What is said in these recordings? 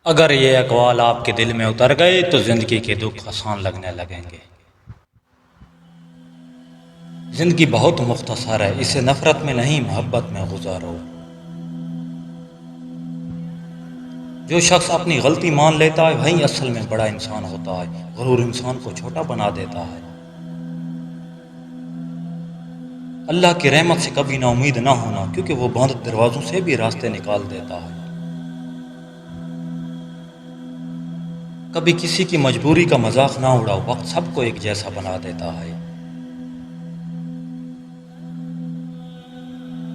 اگر یہ اقوال آپ کے دل میں اتر گئے تو زندگی کے دکھ آسان لگنے لگیں گے۔ زندگی بہت مختصر ہے، اسے نفرت میں نہیں محبت میں گزارو۔ جو شخص اپنی غلطی مان لیتا ہے وہی اصل میں بڑا انسان ہوتا ہے۔ غرور انسان کو چھوٹا بنا دیتا ہے۔ اللہ کی رحمت سے کبھی نا امید نہ ہونا، کیونکہ وہ بند دروازوں سے بھی راستے نکال دیتا ہے۔ کبھی کسی کی مجبوری کا مذاق نہ اڑاؤ، وقت سب کو ایک جیسا بنا دیتا ہے۔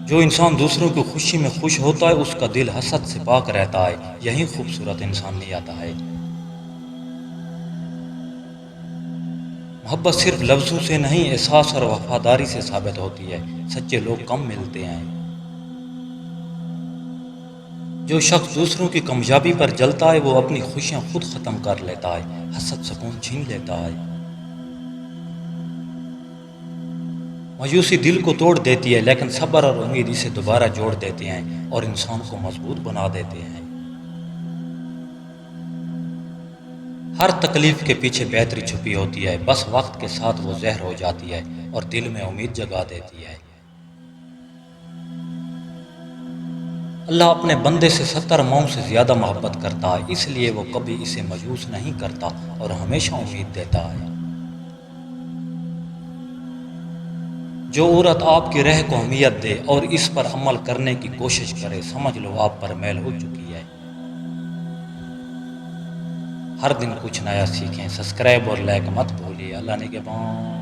جو انسان دوسروں کی خوشی میں خوش ہوتا ہے اس کا دل حسد سے پاک رہتا ہے، یہی خوبصورت انسانیت ہے۔ محبت صرف لفظوں سے نہیں، احساس اور وفاداری سے ثابت ہوتی ہے۔ سچے لوگ کم ملتے ہیں۔ جو شخص دوسروں کی کامیابی پر جلتا ہے وہ اپنی خوشیاں خود ختم کر لیتا ہے۔ حسد سکون چھین لیتا ہے۔ مایوسی دل کو توڑ دیتی ہے، لیکن صبر اور امید اسے دوبارہ جوڑ دیتے ہیں اور انسان کو مضبوط بنا دیتے ہیں۔ ہر تکلیف کے پیچھے بہتری چھپی ہوتی ہے، بس وقت کے ساتھ وہ زہر ہو جاتی ہے اور دل میں امید جگا دیتی ہے۔ اللہ اپنے بندے سے 70 ماؤں سے زیادہ محبت کرتا ہے، اس لیے وہ کبھی اسے مایوس نہیں کرتا اور ہمیشہ امید دیتا ہے۔ جو عورت آپ کی رہ کو اہمیت دے اور اس پر عمل کرنے کی کوشش کرے، سمجھ لو آپ پر میل ہو چکی ہے۔ ہر دن کچھ نیا سیکھیں، سبسکرائب اور لائک مت بھولیے۔ اللہ نگہبان۔